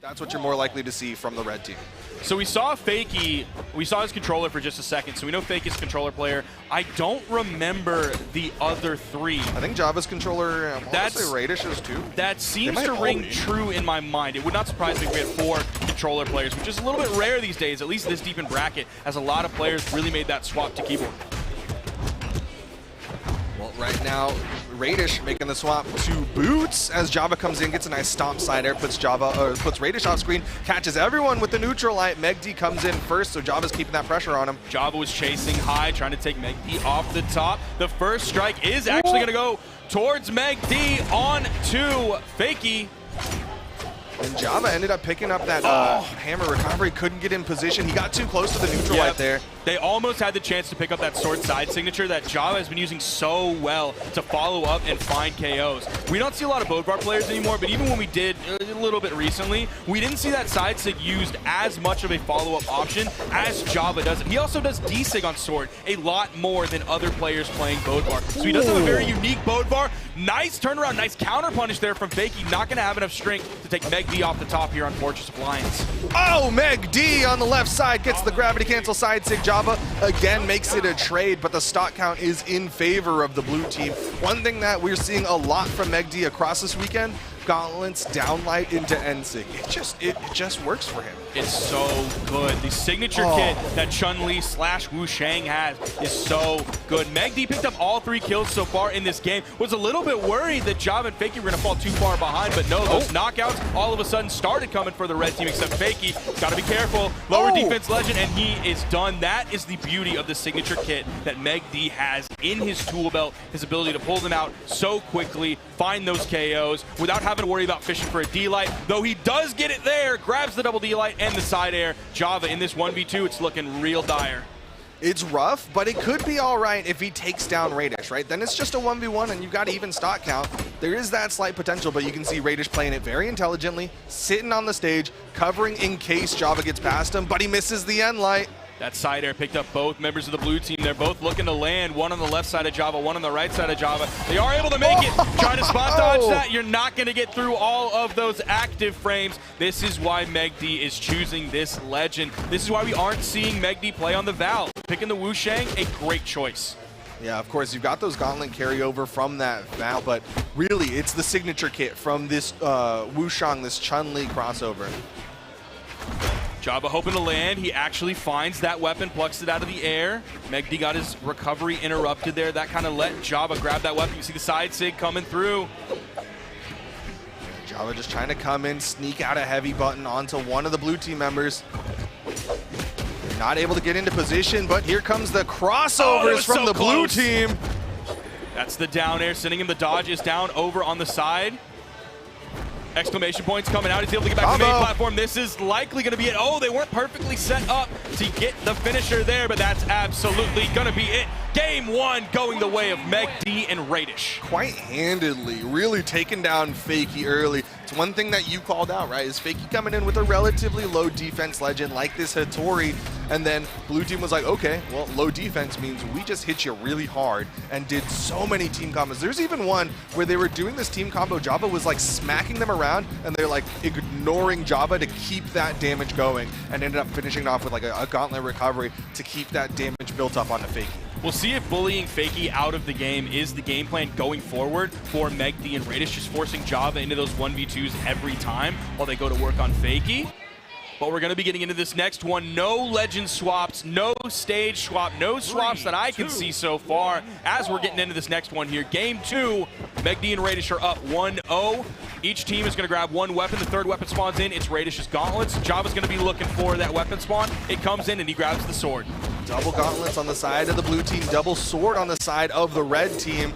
That's what you're more likely to see from the red team. So we saw Fakey, we saw his controller for just a second, so we know Fakey's a controller player. I don't remember the other three. I think Java's controller, I want to say Raydish is too. That seems to ring true in my mind. It would not surprise me if we had 4 controller players, which is a little bit rare these days, at least this deep in bracket, as a lot of players really made that swap to keyboard. Well, right now, Raydish making the swap to Boots as Java comes in, gets a nice stomp side air, puts Raydish off screen, catches everyone with the neutral light. Megd Comes in first, so Java's keeping that pressure on him. Java was chasing high, trying to take Megd off the top. The first strike is actually going to go towards Megd on to Fakey. And Java ended up picking up that hammer recovery, couldn't get in position. He got too close to the neutral light there. They almost had the chance to pick up that sword side signature that Java has been using so well to follow up and find KOs. We don't see a lot of Bodvar players anymore, but even when we did a little bit recently, we didn't see that side sig used as much of a follow-up option as Java does. He also does D-sig on sword a lot more than other players playing Bodvar. So he does have a very unique Bodvar. Nice turnaround, nice counter punish there from Fakey. Not going to have enough strength to take Megd off the top here on Fortress of Lions. Oh, Megd on the left side gets the gravity cancel side sig. Java again makes it a trade, but the stock count is in favor of the blue team. One thing that we're seeing a lot from Megd across this weekend, gauntlets, downlight into N-sig. It just works for him. It's so good. The signature kit that Chun-Li / Wu Shang has is so good. Megd picked up all 3 kills so far in this game. Was a little bit worried that Java and Fakey were going to fall too far behind, but no, those knockouts all of a sudden started coming for the red team, except Fakey. Got to be careful. Lower defense legend, and he is done. That is the beauty of the signature kit that Megd has in his tool belt, his ability to pull them out so quickly, find those KOs without having to worry about fishing for a D-light, though he does get it there, grabs the double D-light and the side air. Java in this 1v2, it's looking real dire. It's rough, but it could be all right if he takes down Raydish, right? Then it's just a 1v1 and you've got even stock count. There is that slight potential, but you can see Raydish playing it very intelligently, sitting on the stage, covering in case Java gets past him, but he misses the end light. That side air picked up both members of the blue team. They're both looking to land, one on the left side of Java, one on the right side of Java. They are able to make it. Trying to spot dodge that. You're not going to get through all of those active frames. This is why Megd is choosing this legend. This is why we aren't seeing Megd play on the Val. Picking the Wu Shang, a great choice. Yeah, of course, you've got those gauntlet carryover from that Val, but really, it's the signature kit from this Wu Shang, this Chun-Li crossover. Java hoping to land. He actually finds that weapon, plucks it out of the air. Megd got his recovery interrupted there. That kind of let Java grab that weapon. You see the side sig coming through. Java just trying to come in, sneak out a heavy button onto one of the blue team members. They're not able to get into position, but here comes the crossovers from the blue team. That's the down air, sending him. The dodge is down over on the side. Exclamation points coming out. He's able to get back to the main platform. This is likely going to be it. Oh, they weren't perfectly set up to get the finisher there, but that's absolutely going to be it. Game 1 going the way of Megd and Raydish. Quite handedly, really taking down Fakey early. It's one thing that you called out, right? Is Fakey coming in with a relatively low defense legend like this Hattori, and then blue team was like, okay, well, low defense means we just hit you really hard, and did so many team combos. There's even one where they were doing this team combo. Java was like smacking them around, and they're like ignoring Java to keep that damage going, and ended up finishing it off with like a gauntlet recovery to keep that damage built up onto Fakey. We'll see if bullying Fakey out of the game is the game plan going forward for Megd and Raydish, just forcing Java into those 1v2s every time while they go to work on Fakey. But we're going to be getting into this next one. No legend swaps, no stage swap, no swaps that I can see so far as we're getting into this next one here. Game 2, Megd and Raydish are up 1-0. Each team is going to grab one weapon. The third weapon spawns in. It's Raydish's gauntlets. Java's going to be looking for that weapon spawn. It comes in and he grabs the sword. Double gauntlets on the side of the blue team, double sword on the side of the red team.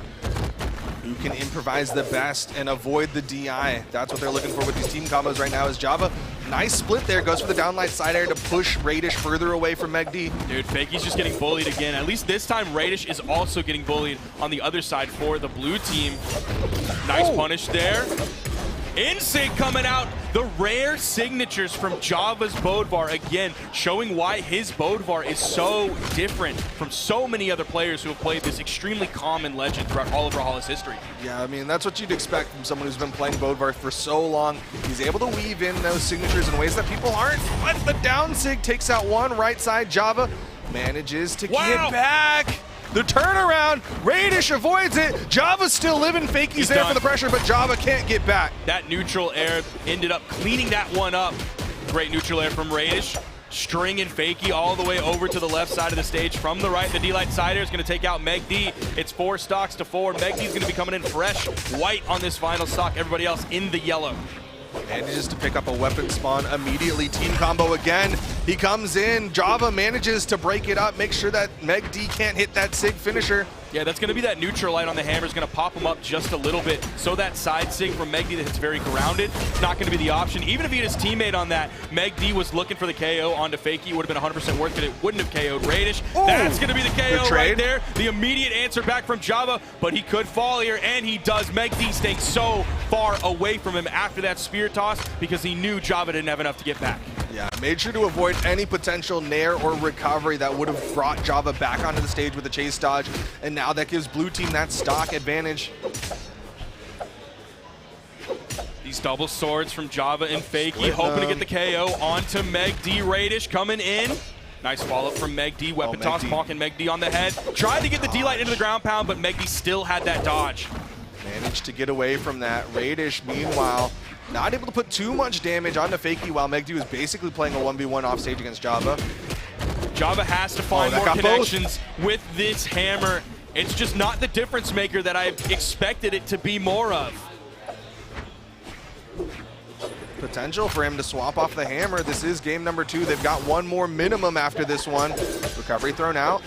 Who can improvise the best and avoid the DI? That's what they're looking for with these team combos right now is Java. Nice split there, goes for the downlight side air to push Raydish further away from Megd. Dude, Fakey's just getting bullied again. At least this time, Raydish is also getting bullied on the other side for the blue team. Nice punish there. Insync coming out. The rare signatures from Java's Bodvar, again, showing why his Bodvar is so different from so many other players who have played this extremely common legend throughout all of Brawlhalla's history. Yeah, I mean, that's what you'd expect from someone who's been playing Bodvar for so long. He's able to weave in those signatures in ways that people aren't. But the down sig takes out one right side. Java manages to get back. The turnaround, Raydish avoids it. Java's still living. Fakey's there for the pressure, but Java can't get back. That neutral air ended up cleaning that one up. Great neutral air from Raydish. Stringing Fakey all the way over to the left side of the stage. From the right, the D-Light side air is going to take out Megd. It's 4 stocks to 4. Megd is going to be coming in fresh white on this final stock. Everybody else in the yellow. Manages to pick up a weapon spawn immediately. Team combo again. He comes in. Java manages to break it up, make sure that Megd can't hit that sig finisher. Yeah, that's going to be that neutral light on the hammer is going to pop him up just a little bit. So that side sig from Megd that hits very grounded, it's not going to be the option. Even if he had his teammate on that, Megd was looking for the KO onto Fakey. It would have been 100% worth it. It wouldn't have KO'd Raydish. Ooh, that's going to be the KO right there. The immediate answer back from Java, but he could fall here, and he does. Megd staying so far away from him after that spear toss because he knew Java didn't have enough to get back. Yeah, made sure to avoid any potential nair or recovery that would have brought Java back onto the stage with a chase dodge, and now that gives blue team that stock advantage. These double swords from Java and Fakey, hoping to get the KO onto Megd. Raydish coming in. Nice follow-up from Megd. Weapon toss, bonking Megd on the head. Tried to get the D-Light into the ground pound, but Megd still had that dodge. Managed to get away from that. Raydish, meanwhile, not able to put too much damage onto Fakey while Megd was basically playing a 1v1 off stage against Java. Java has to find more connections with this hammer. It's just not the difference maker that I expected it to be more of. Potential for him to swap off the hammer. This is game number 2. They've got one more minimum after this one. Recovery thrown out.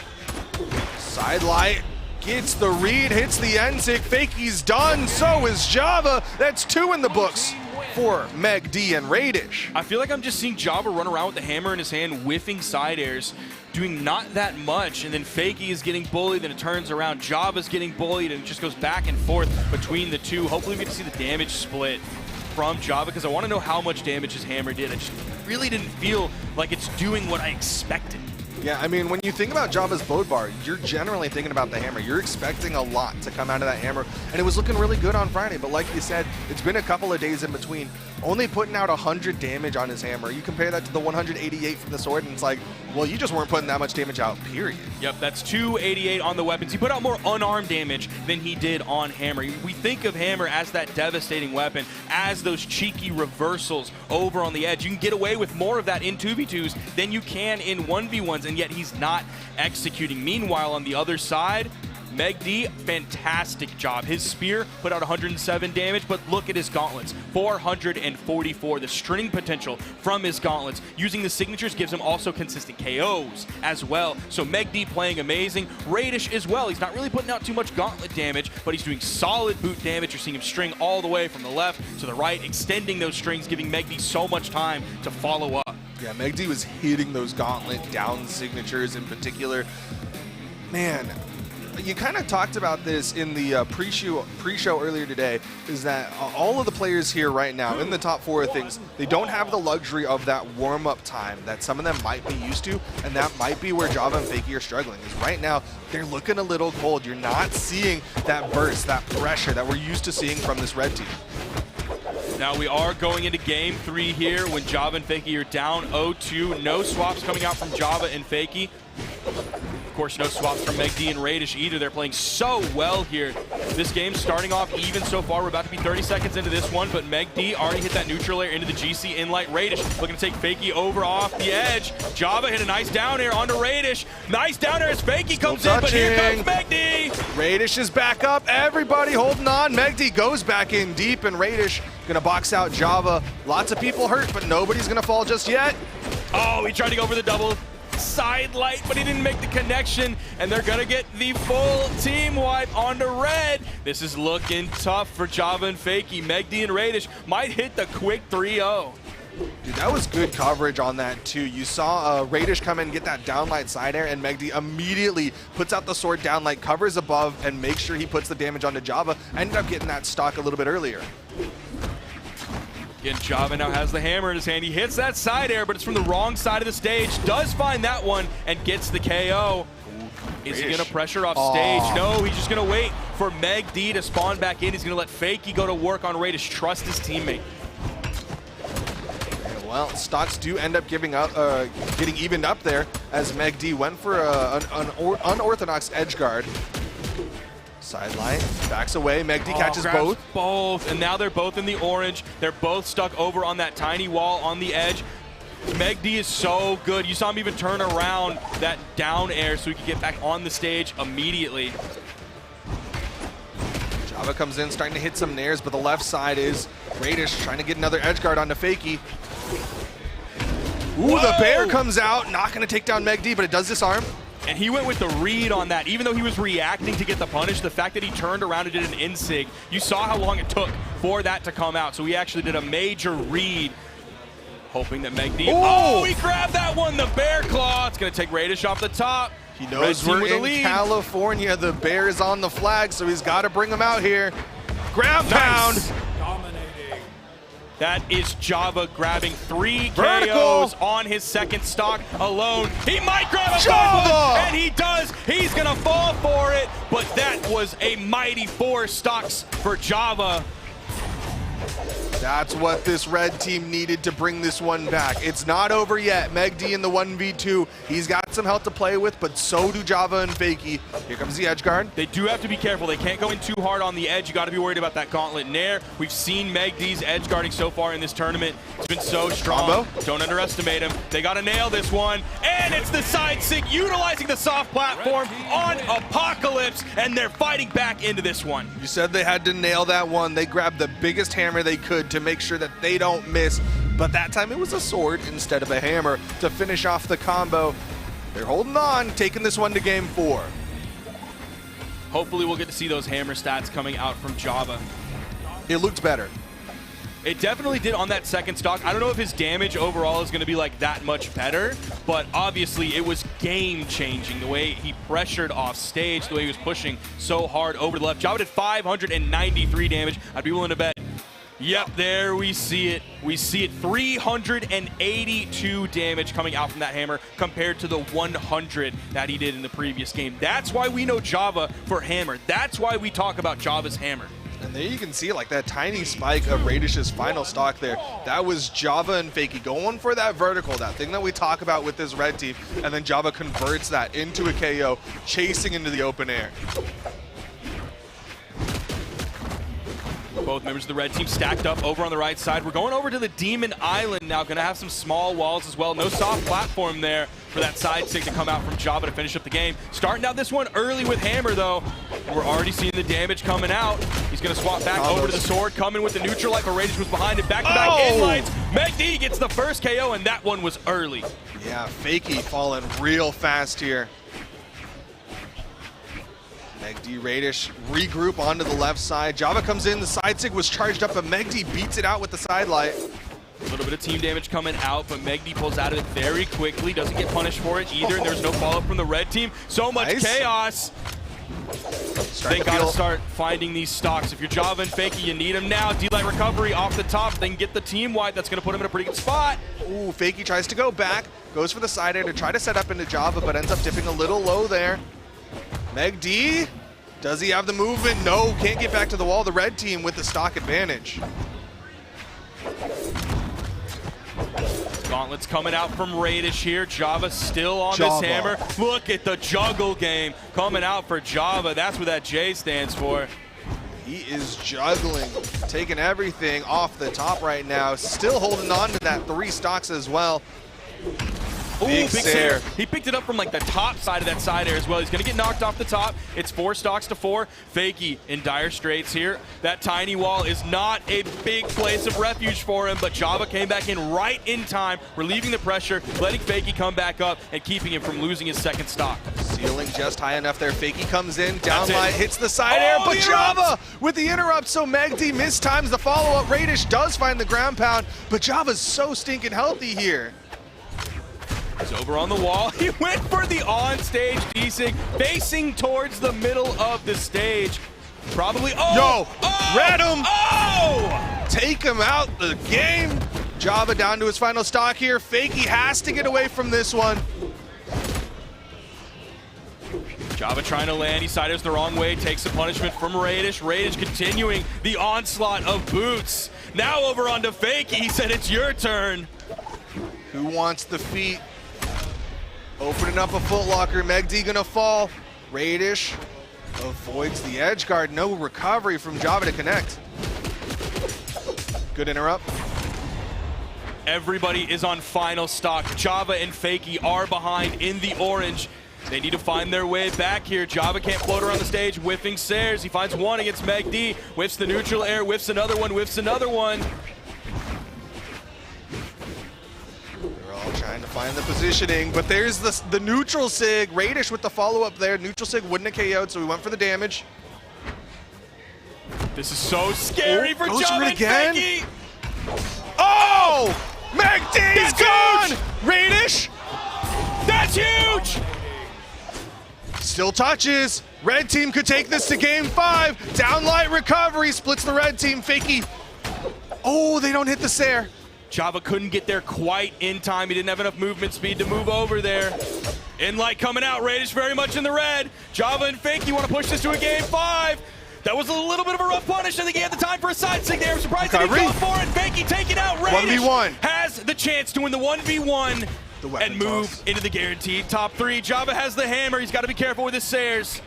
Side light. Gets the read, hits the N-Sig. Fakey's done, so is Java. That's 2 in the books for Megd and Raydish. I feel like I'm just seeing Java run around with the hammer in his hand, whiffing side airs, doing not that much, and then Fakey is getting bullied, then it turns around. Java's getting bullied, and it just goes back and forth between the two. Hopefully we get to see the damage split from Java, because I want to know how much damage his hammer did. I just really didn't feel like it's doing what I expected. Yeah, I mean, when you think about Java's Bodvar, you're generally thinking about the hammer. You're expecting a lot to come out of that hammer, and it was looking really good on Friday, but like you said, it's been a couple of days in between. Only putting out 100 damage on his hammer. You compare that to the 188 from the sword, and it's like, well, you just weren't putting that much damage out, period. Yep, that's 288 on the weapons. He put out more unarmed damage than he did on hammer. We think of hammer as that devastating weapon, as those cheeky reversals over on the edge. You can get away with more of that in 2v2s than you can in 1v1s, and yet he's not executing. Meanwhile, on the other side, Megd, fantastic job. His spear put out 107 damage, but look at his gauntlets, 444. The string potential from his gauntlets. Using the signatures gives him also consistent KOs as well. So Megd playing amazing. Raydish as well. He's not really putting out too much gauntlet damage, but he's doing solid boot damage. You're seeing him string all the way from the left to the right, extending those strings, giving Megd so much time to follow up. Yeah, Megd was hitting those gauntlet down signatures in particular. Man, you kind of talked about this in the pre-show earlier today, is that all of the players here right now in the top 4 of things, they don't have the luxury of that warm-up time that some of them might be used to, and that might be where Java and Fakey are struggling, is right now they're looking a little cold. You're not seeing that burst, that pressure that we're used to seeing from this red team. Now we are going into game 3 here when Java and Fakey are down 0-2. No swaps coming out from Java and Fakey. Of course, no swaps from Megd and Raydish either. They're playing so well here. This game's starting off even so far. We're about to be 30 seconds into this one, but Megd already hit that neutral air into the GC inlight. Raydish looking to take Fakey over off the edge. Java hit a nice down air onto Raydish. Nice down air as Fakey comes in, but here comes Megd. Raydish is back up. Everybody holding on. Megd goes back in deep, and Raydish gonna box out Java. Lots of people hurt, but nobody's gonna fall just yet. Oh, he tried to go for the double side light, but he didn't make the connection, and they're gonna get the full team wipe onto red. This is looking tough for Java and Fakey. Megd and Raydish might hit the quick 3-0. Dude, that was good coverage on that too. You saw Raydish come in and get that downlight side air, and Megd immediately puts out the sword downlight, covers above, and makes sure he puts the damage onto Java. Ended up getting that stock a little bit earlier. Again, Java now has the hammer in his hand. He hits that side air, but it's from the wrong side of the stage. Does find that one and gets the KO. Is he going to pressure off stage? No, he's just going to wait for Megd to spawn back in. He's going to let Fakey go to work on Raydish. Trust his teammate. Well, stocks do end up getting evened up there as Megd went for an unorthodox edge guard. Sideline, backs away, Megd catches both. And now they're both in the orange. They're both stuck over on that tiny wall on the edge. Megd is so good. You saw him even turn around that down air so he could get back on the stage immediately. Java comes in, starting to hit some nairs, but the left side is Raydish trying to get another edge guard onto Fakey. Ooh, the bear comes out, not going to take down Megd, but it does disarm. And he went with the read on that. Even though he was reacting to get the punish, the fact that he turned around and did an insig, you saw how long it took for that to come out. So he actually did a major read, hoping that Megd... Oh, he grabbed that one, the bear claw. It's going to take Raydish off the top. He knows we're in California. The bear is on the flag, so he's got to bring him out here. Ground pound. That is Java grabbing 3 KOs on his second stock alone. He might grab a Java! And he does. He's going to fall for it, but that was a mighty 4 stocks for Java. That's what this red team needed to bring this one back. It's not over yet. Megd in the 1v2. He's got some health to play with, but so do Java and Fakey. Here comes the edge guard. They do have to be careful. They can't go in too hard on the edge. You got to be worried about that gauntlet nair. We've seen Megd's edge guarding so far in this tournament. It's been so strong. Combo. Don't underestimate him. They got to nail this one. And it's the side sig utilizing the soft platform on Apocalypse, and they're fighting back into this one. You said they had to nail that one. They grabbed the biggest hammer they could to make sure that they don't miss, but that time it was a sword instead of a hammer to finish off the combo. They're holding on, taking this one to game 4. Hopefully we'll get to see those hammer stats coming out from Java. It looked better. It definitely did on that second stock. I don't know if his damage overall is going to be like that much better, but obviously it was game-changing the way he pressured off stage, the way he was pushing so hard over the left. Java did 593 damage. I'd be willing to bet. Yep, there we see it. We see it, 382 damage coming out from that hammer compared to the 100 that he did in the previous game. That's why we know Java for hammer. That's why we talk about Java's hammer. And there you can see like that tiny spike of Raydish's final stock there. That was Java and Fakey going for that vertical, that thing that we talk about with this red team, and then Java converts that into a KO, chasing into the open air. Both members of the red team stacked up over on the right side. We're going over to the Demon Island now. Going to have some small walls as well. No soft platform there for that side stick to come out from Java to finish up the game. Starting out this one early with hammer, though. And we're already seeing the damage coming out. He's going to swap back over to the sword, coming with the neutral like Raydish was behind it. Back-to-back inlines. Megd gets the first KO, and that one was early. Yeah, Fakey falling real fast here. Megd Raydish regroup onto the left side. Java comes in, the side sig was charged up, but Megd beats it out with the side light. A little bit of team damage coming out, but Megd pulls out of it very quickly. Doesn't get punished for it either, and there's no follow-up from the red team. So much chaos. They got to start finding these stocks. If you're Java and Fakey, you need them now. D-Light recovery off the top, then get the team wipe. That's going to put him in a pretty good spot. Ooh, Fakey tries to go back, goes for the side air to try to set up into Java, but ends up dipping a little low there. Megd, does he have the movement? No, can't get back to the wall. The red team with the stock advantage. Gauntlets coming out from Raydish here. Java still on this hammer. Look at the juggle game coming out for Java. That's what that J stands for. He is juggling, taking everything off the top right now. Still holding on to that 3 stocks as well. Ooh, big Sair. He picked it up from like the top side of that side air as well. He's going to get knocked off the top. It's 4 stocks to 4. Fakey in dire straits here. That tiny wall is not a big place of refuge for him, but Java came back in right in time, relieving the pressure, letting Fakey come back up and keeping him from losing his second stock. Ceiling just high enough there. Fakey comes in, downlight, hits the side air, but Java with the interrupt, so Megd mistimes the follow-up. Raydish does find the ground pound, but Java's so stinking healthy here. He's over on the wall. He went for the on-stage desync, facing towards the middle of the stage. Probably, read him! take him out the game. Java down to his final stock here. Fakey has to get away from this one. Java trying to land, he siders the wrong way, takes the punishment from Raydish. Raydish continuing the onslaught of boots. Now over onto Fakey, he said it's your turn. Who wants the feet? Opening up a footlocker, Megd gonna fall. Raydish avoids the edge guard, no recovery from Java to connect. Good interrupt. Everybody is on final stock. Java and Fakey are behind in the orange. They need to find their way back here. Java can't float around the stage, whiffing Sayers. He finds one against Megd, whiffs the neutral air, whiffs another one, whiffs another one. They're all trying to find the positioning, but there's the neutral sig. Raydish with the follow-up there. Neutral sig wouldn't have KO'd, so we went for the damage. This is so scary for goes Java for it and again. Fakey. Oh! Megd's gone! Huge! Raydish That's huge! still touches. Red team could take this to game 5. Downlight recovery, splits the red team. Fakey. Oh, they don't hit the Sair. Java couldn't get there quite in time. He didn't have enough movement speed to move over there. Inlight coming out, Raydish very much in the red. Java and Fakey want to push this to a game 5. That was a little bit of a rough punish. I think he had the time for a side sig there. I'm surprised he didn't go for it. Fakey taking out Raydish. 1v1. Has the chance to win the 1v1 and move toss into the guaranteed top 3. Java has the hammer. He's got to be careful with his Sayers.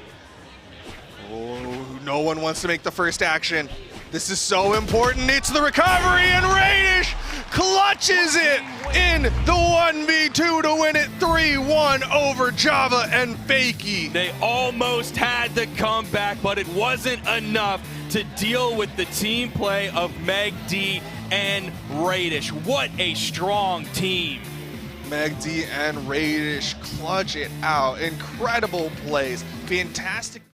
Oh, no one wants to make the first action. This is so important. It's the recovery, and Raydish clutches it in the 1v2 to win it 3-1 over Java and Fakey. They almost had the comeback, but it wasn't enough to deal with the team play of Megd and Raydish. What a strong team. Megd and Raydish clutch it out. Incredible plays. Fantastic.